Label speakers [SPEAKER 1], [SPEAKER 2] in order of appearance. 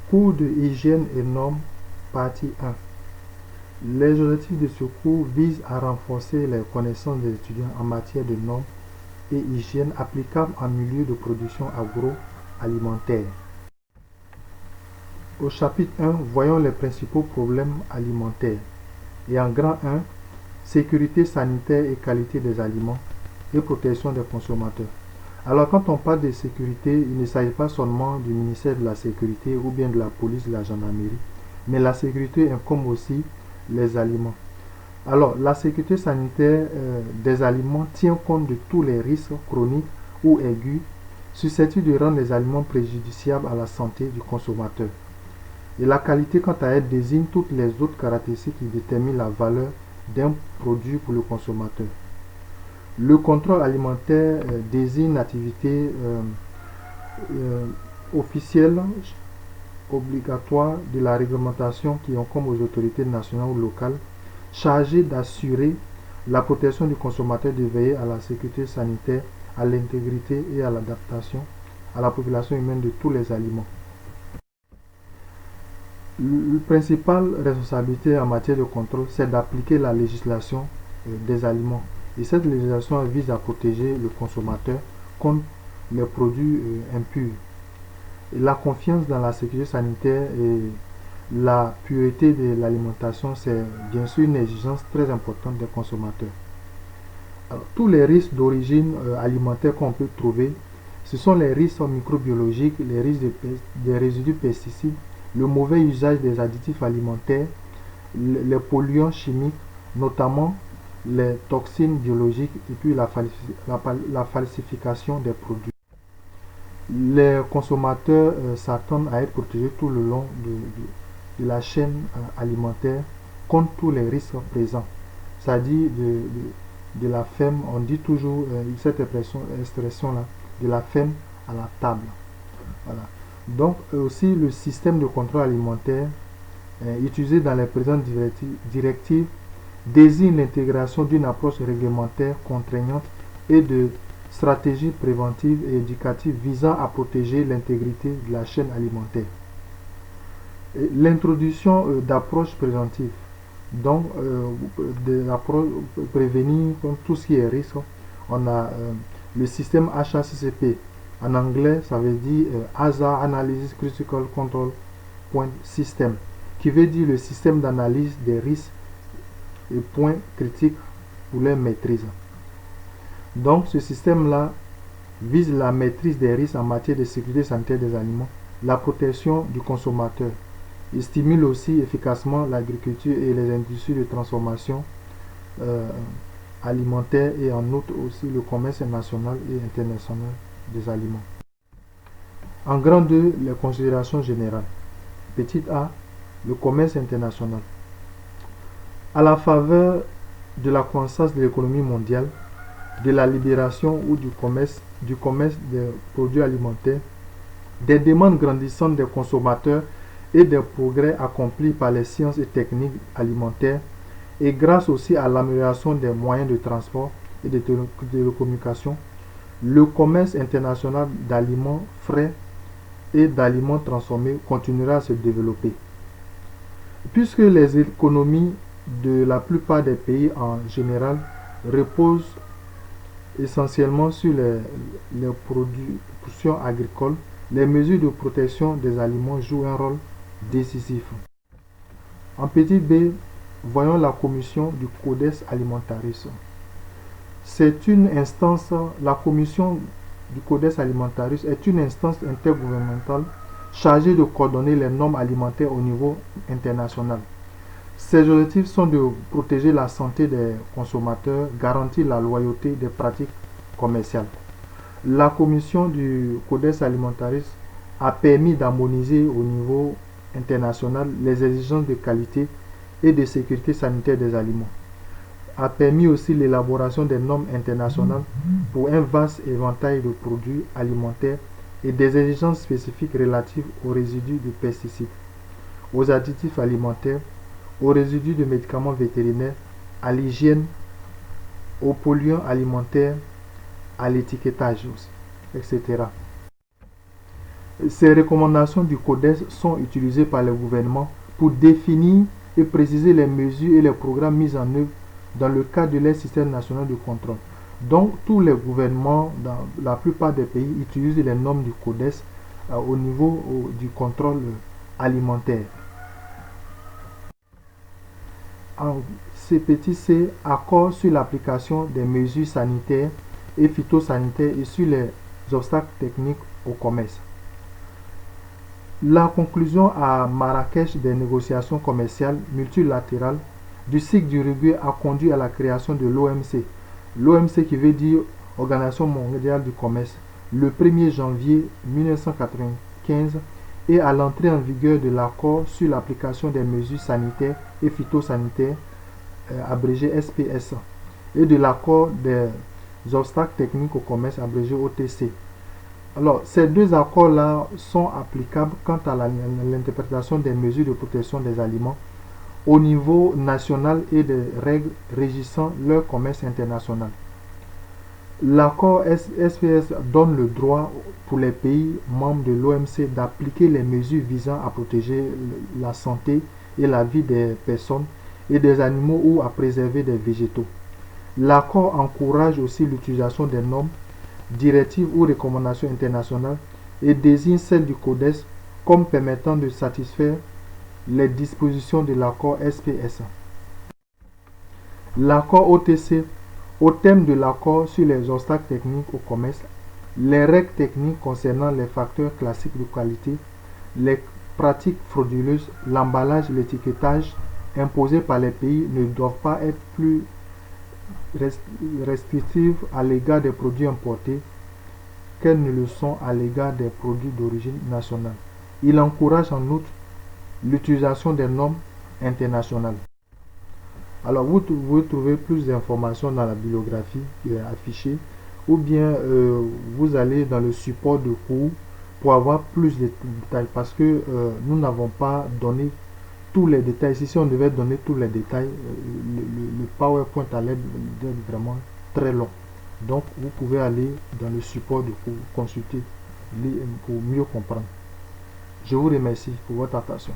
[SPEAKER 1] Cours de hygiène et normes, partie 1. Les objectifs de ce cours visent à renforcer les connaissances des étudiants en matière de normes et hygiène applicables en milieu de production agroalimentaire. Au chapitre 1, voyons les principaux problèmes alimentaires. Et en grand 1, sécurité sanitaire et qualité des aliments et protection des consommateurs. Alors quand on parle de sécurité, il ne s'agit pas seulement du ministère de la Sécurité ou bien de la police, de la gendarmerie, mais la sécurité incombe aussi les aliments. Alors la sécurité sanitaire des aliments tient compte de tous les risques chroniques ou aigus susceptibles de rendre les aliments préjudiciables à la santé du consommateur. Et la qualité, quant à elle, désigne toutes les autres caractéristiques qui déterminent la valeur d'un produit pour le consommateur. Le contrôle alimentaire désigne l'activité officielle obligatoire de la réglementation qui incombe aux autorités nationales ou locales chargées d'assurer la protection du consommateur, de veiller à la sécurité sanitaire, à l'intégrité et à l'adaptation à la population humaine de tous les aliments. La principale responsabilité en matière de contrôle, c'est d'appliquer la législation des aliments. Et cette législation vise à protéger le consommateur contre les produits impurs. Et la confiance dans la sécurité sanitaire et la pureté de l'alimentation, c'est bien sûr une exigence très importante des consommateurs. Alors, tous les risques d'origine alimentaire qu'on peut trouver, ce sont les risques microbiologiques, les risques des résidus pesticides, le mauvais usage des additifs alimentaires, les polluants chimiques, notamment les toxines biologiques et puis la falsification des produits. Les consommateurs s'attendent à être protégés tout le long de la chaîne alimentaire contre tous les risques présents. C'est-à-dire de la ferme, on dit toujours cette expression-là, de la ferme à la table. Voilà. Donc aussi le système de contrôle alimentaire utilisé dans les présentes directives désigne l'intégration d'une approche réglementaire contraignante et de stratégies préventives et éducatives visant à protéger l'intégrité de la chaîne alimentaire. L'introduction d'approches préventives, donc prévenir tout ce qui est risque. On a le système HACCP. En anglais, ça veut dire Hazard Analysis Critical Control Point System, qui veut dire le système d'analyse des risques et points critiques pour leur maîtrise. Donc, ce système-là vise la maîtrise des risques en matière de sécurité sanitaire des aliments, la protection du consommateur. Il stimule aussi efficacement l'agriculture et les industries de transformation alimentaire et en outre aussi le commerce national et international des aliments. En grand 2, les considérations générales. Petit a, le commerce international. À la faveur de la croissance de l'économie mondiale, de la libération ou du commerce des produits alimentaires, des demandes grandissantes des consommateurs et des progrès accomplis par les sciences et techniques alimentaires, et grâce aussi à l'amélioration des moyens de transport et de télécommunication, le commerce international d'aliments frais et d'aliments transformés continuera à se développer. Puisque les économies de la plupart des pays en général reposent essentiellement sur les productions agricoles, les mesures de protection des aliments jouent un rôle décisif. En petit b, voyons la commission du Codex Alimentarius. C'est une instance, la commission du Codex Alimentarius est une instance intergouvernementale chargée de coordonner les normes alimentaires au niveau international. Ses objectifs sont de protéger la santé des consommateurs, garantir la loyauté des pratiques commerciales. La commission du Codex Alimentarius a permis d'harmoniser au niveau international les exigences de qualité et de sécurité sanitaire des aliments. A permis aussi l'élaboration des normes internationales pour un vaste éventail de produits alimentaires et des exigences spécifiques relatives aux résidus de pesticides, aux additifs alimentaires, aux résidus de médicaments vétérinaires, à l'hygiène, aux polluants alimentaires, à l'étiquetage, etc. Ces recommandations du Codex sont utilisées par le gouvernement pour définir et préciser les mesures et les programmes mis en œuvre dans le cadre de leur système national de contrôle. Donc, tous les gouvernements, dans la plupart des pays, utilisent les normes du Codex au niveau du contrôle alimentaire. En CPTC, accord sur l'application des mesures sanitaires et phytosanitaires et sur les obstacles techniques au commerce. La conclusion à Marrakech des négociations commerciales multilatérales du cycle du Uruguay a conduit à la création de l'OMC. L'OMC qui veut dire Organisation mondiale du commerce, le 1er janvier 1995 et à l'entrée en vigueur de l'accord sur l'application des mesures sanitaires et phytosanitaires, abrégé SPS, et de l'accord des obstacles techniques au commerce, abrégé OTC. Alors, ces deux accords-là sont applicables quant à l'interprétation des mesures de protection des aliments au niveau national et des règles régissant leur commerce international. L'accord SPS donne le droit pour les pays membres de l'OMC d'appliquer les mesures visant à protéger la santé et la vie des personnes et des animaux ou à préserver des végétaux. L'accord encourage aussi l'utilisation des normes, directives ou recommandations internationales et désigne celles du Codex comme permettant de satisfaire les dispositions de l'accord SPS. L'accord OTC, au thème de l'accord sur les obstacles techniques au commerce, les règles techniques concernant les facteurs classiques de qualité, les pratiques frauduleuses, l'emballage, l'étiquetage imposés par les pays ne doivent pas être plus restrictives à l'égard des produits importés qu'elles ne le sont à l'égard des produits d'origine nationale. Il encourage en outre l'utilisation des normes internationales. Alors vous pouvez trouver plus d'informations dans la bibliographie qui est affichée ou bien vous allez dans le support de cours pour avoir plus de détails parce que nous n'avons pas donné tous les détails. Si on devait donner tous les détails, le PowerPoint allait être vraiment très long. Donc vous pouvez aller dans le support de cours, consulter pour mieux comprendre. Je vous remercie pour votre attention.